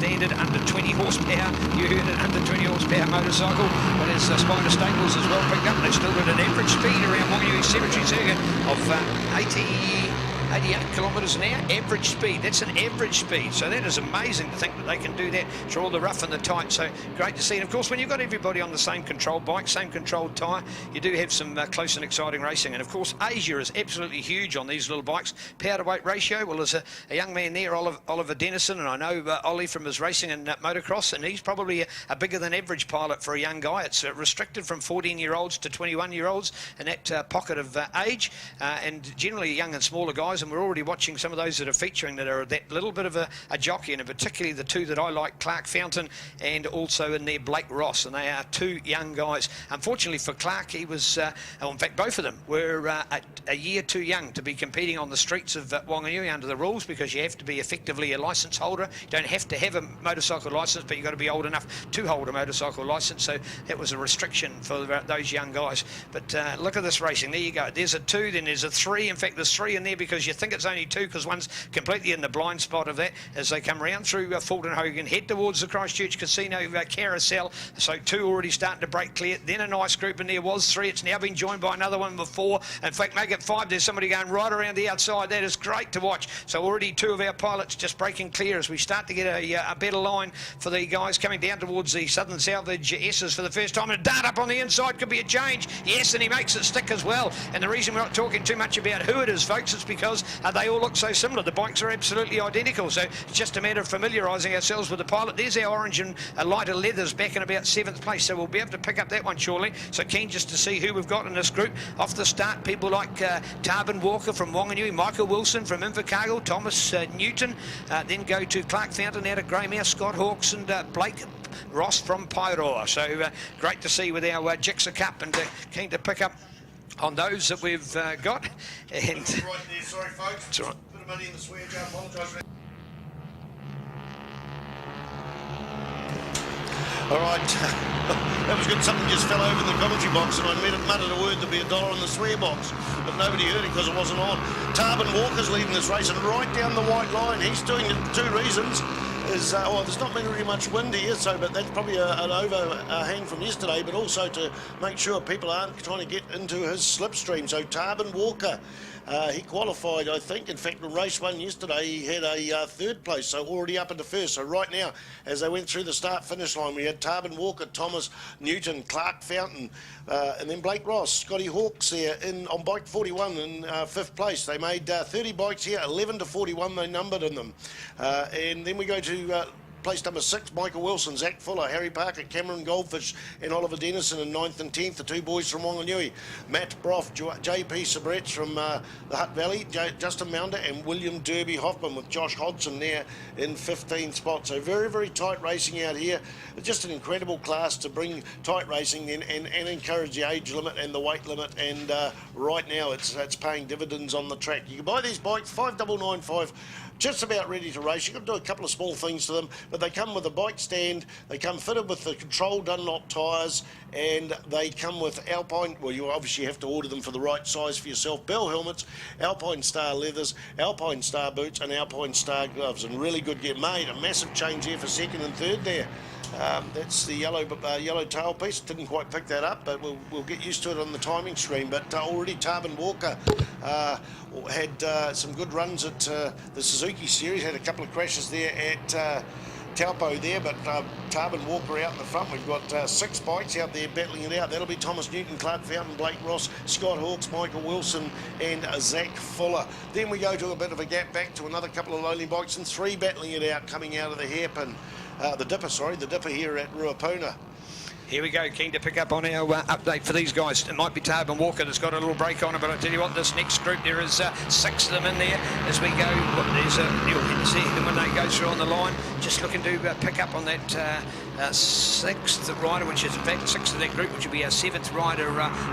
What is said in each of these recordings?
standard under 20 horsepower. You heard it, under 20 horsepower motorcycle. But as Spider Staples has well picked up, they've still got an average speed around Wanganui Cemetery Circuit of 88 kilometres an hour, average speed. That's an average speed. So that is amazing to think that they can do that through all the rough and the tight. So great to see. And of course, when you've got everybody on the same controlled bike, same controlled tyre, you do have some close and exciting racing. And of course, Asia is absolutely huge on these little bikes. Power to weight ratio, well, there's a young man there, Oliver Dennison, and I know Ollie from his racing and motocross, and he's probably a bigger than average pilot for a young guy. It's restricted from 14-year-olds to 21-year-olds in that pocket of age, and generally young and smaller guys. And we're already watching some of those that are featuring that are that little bit of a jockey, and particularly the two that I like, Clark Fountain and also in there Blake Ross, and they are two young guys. Unfortunately for Clark, he was, in fact both of them were a year too young to be competing on the streets of Wanganui under the rules, because you have to be effectively a licence holder. You don't have to have a motorcycle licence, but you've got to be old enough to hold a motorcycle licence, so that was a restriction for those young guys. But look at this racing. There you go. There's a 2, then there's a 3. In fact, there's 3 in there because you think it's only 2 because one's completely in the blind spot of that as they come around through Fulton Hogan, head towards the Christchurch Casino carousel. So 2 already starting to break clear. Then a nice group in there was 3. It's now been joined by another one with 4. In fact, make it 5. There's somebody going right around the outside. That is great to watch. So already 2 of our pilots just breaking clear as we start to get a better line for the guys coming down towards the Southern Salvage S's for the first time. And a dart up on the inside could be a change. Yes, and he makes it stick as well. And the reason we're not talking too much about who it is, folks, is because they all look so similar. The bikes are absolutely identical, so it's just a matter of familiarising ourselves with the pilot. There's our orange and lighter leathers back in about 7th place, so we'll be able to pick up that one shortly. So keen just to see who we've got in this group. Off the start, people like Tarbin Walker from Wanganui, Michael Wilson from Invercargill, Thomas Newton, then go to Clark Fountain out of Greymouth, Scott Hawkes and Blake Ross from Pyroa. So great to see with our Gixer Cup, and keen to pick up on those that we've got. And right there, sorry folks. That's all right. Bit of money in the swear jar, apologise for that. All right, that was good. Something just fell over in the commentary box, and I muttered a word to be $1 in the swear box, but nobody heard it because it wasn't on. Tarbin Walker's leading this race, and right down the white line. He's doing it for 2 reasons. Well, there's not been really much wind here, so but that's probably an overhang from yesterday, but also to make sure people aren't trying to get into his slipstream. So Tarbin Walker, he qualified, I think. In fact, in race 1 yesterday, he had a 3rd place, so already up into 1st. So right now, as they went through the start-finish line, we had Tarbin Walker, Thomas Newton, Clark Fountain, and then Blake Ross, Scotty Hawkes there on bike 41 in 5th place. They made 30 bikes here, 11 to 41 they numbered in them. And then we go to place number 6, Michael Wilson, Zach Fuller, Harry Parker, Cameron Goldfish and Oliver Dennison in 9th and 10th, the 2 boys from Wanganui. Matt Broff, JP Sabretz from the Hutt Valley, Justin Mounder and William Derby Hoffman with Josh Hodgson there in 15th spot. So very, very tight racing out here. Just an incredible class to bring tight racing in and encourage the age limit and the weight limit, and right now it's paying dividends on the track. You can buy these bikes, 5995, just about ready to race. You can do a couple of small things to them, but they come with a bike stand, they come fitted with the controlled Dunlop tyres, and they come with Alpine, well, you obviously have to order them for the right size for yourself, Bell helmets, Alpine Star leathers, Alpine Star boots and Alpine Star gloves, and really good gear. Made a massive change here for 2nd and 3rd there. That's the yellow tail piece. Didn't quite pick that up, but we'll get used to it on the timing screen. But already Tarbin Walker had some good runs at the Suzuki Series. Had a couple of crashes there at Taupo there, but Tarbin Walker out in the front. We've got 6 bikes out there battling it out. That'll be Thomas Newton, Clark Fountain, Blake Ross, Scott Hawkes, Michael Wilson and Zach Fuller. Then we go to a bit of a gap back to another couple of lonely bikes, and 3 battling it out coming out of the hairpin. The Dipper here at Ruapuna. Here we go, keen to pick up on our update for these guys. It might be Tarbin Walker that's got a little break on it, but I tell you what, this next group, there is 6 of them in there as we go. There's you'll see them when they go through on the line, just looking to pick up on that 6th rider, which is in fact 6th of that group, which will be our 7th rider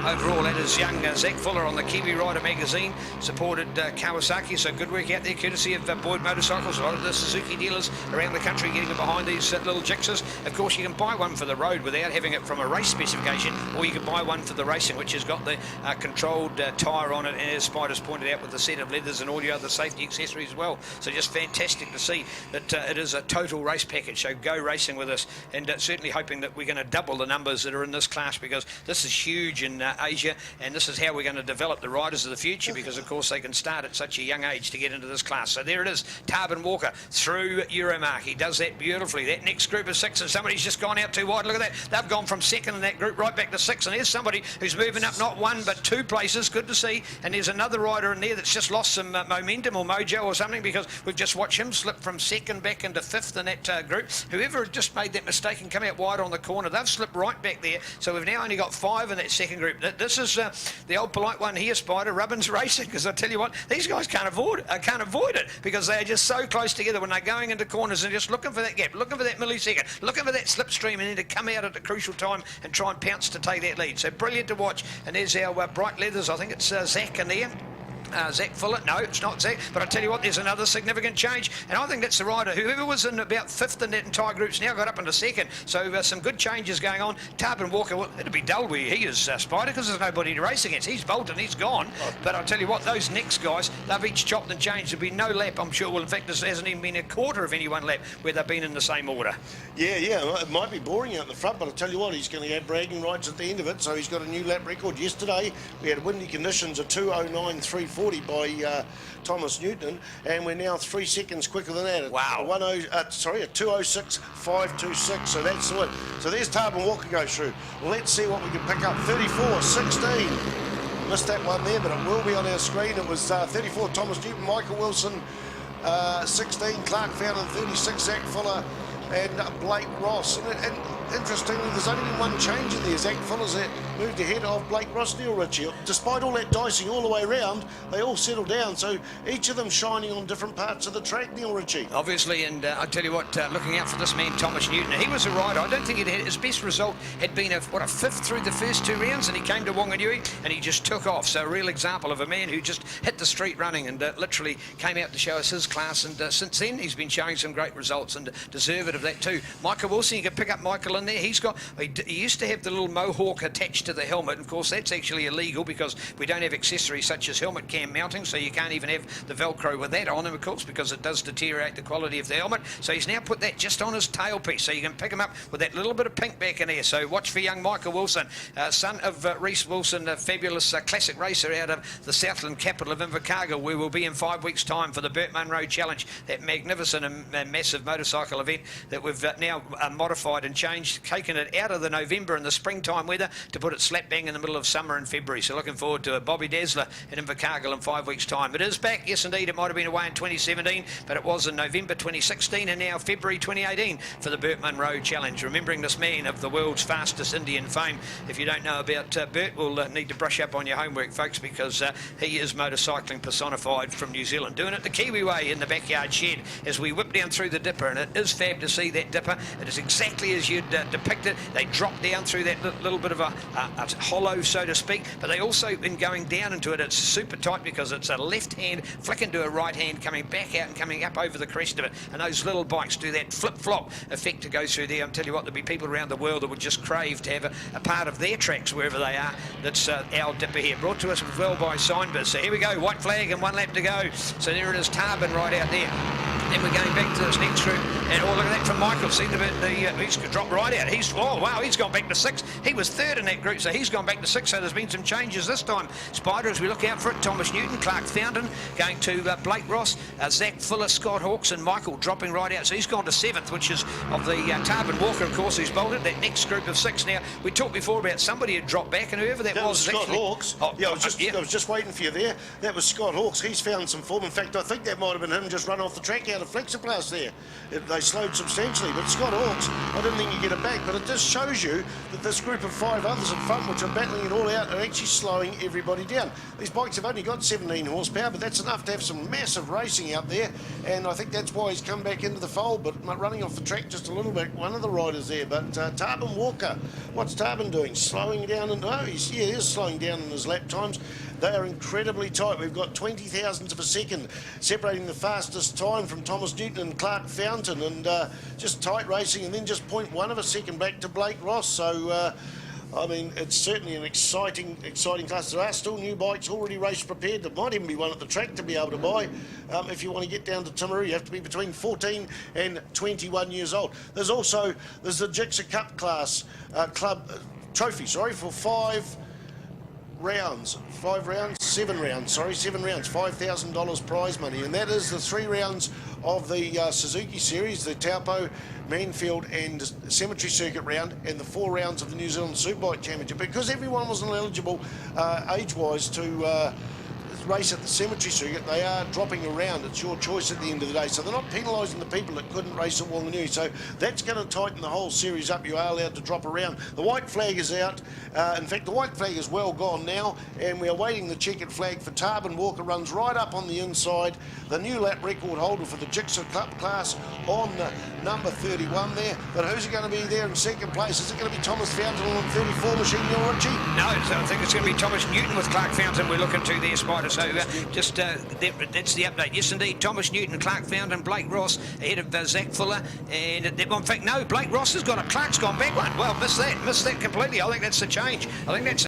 overall. That is young Zach Fuller on the Kiwi Rider magazine, supported Kawasaki, so good work out there, courtesy of Boyd Motorcycles. A lot of the Suzuki dealers around the country getting behind these little Gixers. Of course, you can buy one for the road without having shipping it from a race specification, or you can buy one for the racing, which has got the controlled tyre on it, and as Spider's pointed out, with the set of leathers and all your other safety accessories as well. So just fantastic to see that it is a total race package. So go racing with us, and certainly hoping that we're going to double the numbers that are in this class, because this is huge in Asia, and this is how we're going to develop the riders of the future, because of course they can start at such a young age to get into this class. So there it is, Tarbin Walker through Euromark. He does that beautifully. That next group of 6, and somebody's just gone out too wide. Look at that. They've gone from 2nd in that group right back to 6, and there's somebody who's moving up not 1 but 2 places. Good to see. And there's another rider in there that's just lost some momentum or mojo or something, because we've just watched him slip from 2nd back into 5th in that group. Whoever had just made that mistake and come out wide on the corner, they've slipped right back there. So we've now only got 5 in that 2nd group. This is the old polite one here, Spider, Rubbins Racing, because I tell you what, these guys can't avoid it, because they are just so close together when they're going into corners and just looking for that gap, looking for that millisecond, looking for that slipstream, and then to come out at a crucial time and try and pounce to take that lead. So brilliant to watch. And there's our bright leathers. I think it's Zach in there. Zach Fuller. No, it's not Zach, but I tell you what, there's another significant change, and I think that's the rider. Whoever was in about 5th in that entire group's now got up into 2nd, so some good changes going on. Tarbin Walker, well, it'll be dull where he is, Spider, because there's nobody to race against. He's bolted, he's gone. But I'll tell you what, those next guys, they've each chopped and changed. There'll be no lap, I'm sure. Well, in fact, there hasn't even been a quarter of any one lap where they've been in the same order. Yeah, it might be boring out the front, but I'll tell you what, he's going to have bragging rights at the end of it, so he's got a new lap record. Yesterday, we had windy conditions of 2:09.340 by Thomas Newton, and we're now 3 seconds quicker than that. Wow. At 2:06.526, so that's the win. So there's Tarbin Walker go through. Let's see what we can pick up. 34.16. Missed that one there, but it will be on our screen. It was 34 Thomas Newton, Michael Wilson 16, Clark Fountain 36, Zach Fuller and Blake Ross. And interestingly, there's only been one change in there. Zach Fuller's moved ahead of Blake Ross, Neil Ritchie. Despite all that dicing all the way around, they all settled down. So each of them shining on different parts of the track, Neil Ritchie. Obviously, and I tell you what, looking out for this man, Thomas Newton, he was a rider. I don't think his best result had been a 5th through the first 2 rounds, and he came to Wanganui and he just took off. So a real example of a man who just hit the street running and literally came out to show us his class. And since then, he's been showing some great results, and deserved of that too. Michael Wilson, you can pick up Michael in there. He used to have the little mohawk attached to the helmet. Of course, that's actually illegal because we don't have accessories such as helmet cam mounting, so you can't even have the Velcro with that on him, of course, because it does deteriorate the quality of the helmet. So he's now put that just on his tailpiece, so you can pick him up with that little bit of pink back in there. So watch for young Michael Wilson, son of Reece Wilson, a fabulous classic racer out of the Southland capital of Invercargill, where we'll be in 5 weeks' time for the Burt Munro Challenge, that magnificent and massive motorcycle event that we've now modified and changed, taken it out of the November and the springtime weather to put it slap bang in the middle of summer in February. So looking forward to Bobby Dazzler in Invercargill in 5 weeks' time. It is back, yes indeed. It might have been away in 2017, but it was in November 2016 and now February 2018 for the Burt Munro Challenge. Remembering this man of the world's fastest Indian fame. If you don't know about Burt, we'll need to brush up on your homework, folks, because he is motorcycling personified from New Zealand, doing it the Kiwi way in the backyard shed as we whip down through the dipper, and it is fab to see that dipper. It is exactly as you'd depict it. They drop down through that little bit of a hollow, so to speak, but they also, in going down into it, it's super tight because it's a left hand flicking to a right hand, coming back out and coming up over the crest of it, and those little bikes do that flip-flop effect to go through there. I'll tell you what, there'll be people around the world that would just crave to have a part of their tracks wherever they are. That's our dipper here, brought to us as well by Signbird. So here we go, white flag and 1 lap to go. So there it is, Tarbin right out there. Then we're going back to this next group, and look at that from Michael. See he's dropped right out. He's gone back to 6. He was 3rd in that group, so he's gone back to 6. So there's been some changes this time. Spider, as we look out for it, Thomas Newton, Clark Fountain going to Blake Ross, Zach Fuller, Scott Hawkes, and Michael dropping right out. So he's gone to 7th, which is of the Tarbin Walker, of course, who's bolted. That next group of 6 now. We talked before about somebody had dropped back, and whoever that was Scott actually... Hawkes. I was just waiting for you there. That was Scott Hawkes. He's found some form. In fact, I think that might have been him just run off the track out of Flexoplast there. They slowed substantially, but Scott Hawkes, I didn't think he'd get it back, but it just shows you that this group of 5 others in front, which are battling it all out, are actually slowing everybody down. These bikes have only got 17 horsepower, but that's enough to have some massive racing out there, and I think that's why he's come back into the fold, but running off the track just a little bit, one of the riders there. But Tarbin Walker, what's Tarbin doing? Slowing down, and he is slowing down in his lap times. They are incredibly tight. We've got 20 thousandths of a second separating the fastest time from Thomas Newton and Clark Fountain, and just tight racing, and then just 0.1 of a second back to Blake Ross. So I mean, it's certainly an exciting class. There are still new bikes already race prepared. There might even be one at the track to be able to buy. If you want to get down to Timaru, you have to be between 14 and 21 years old. There's the Gixer Cup class trophy, for 7 rounds, $5,000 prize money, and that is the 3 rounds of the Suzuki Series, the Taupo, Manfield and Cemetery Circuit round, and the 4 rounds of the New Zealand Superbike Championship. Because everyone wasn't eligible age-wise to race at the Cemetery Circuit, they are dropping around. It's your choice at the end of the day. So they're not penalising the people that couldn't race at Wanganui. So that's going to tighten the whole series up. You are allowed to drop around. The white flag is out. In fact, the white flag is well gone now, and we are waiting the checkered flag for Tarbin Walker. Runs right up on the inside. The new lap record holder for the Gixer Cup class on number 31 there. But who's going to be there in second place? Is it going to be Thomas Fountain on 34 machine, Richie? No, I think it's going to be Thomas Newton with Clark Fountain we're looking to there, Spider. So that's the update. Yes, indeed, Thomas Newton, Clark Fountain, Blake Ross ahead of Zach Fuller. And in fact, no, Blake Ross has got Clark's gone back one. Well, missed that completely. I think that's the change. I think that's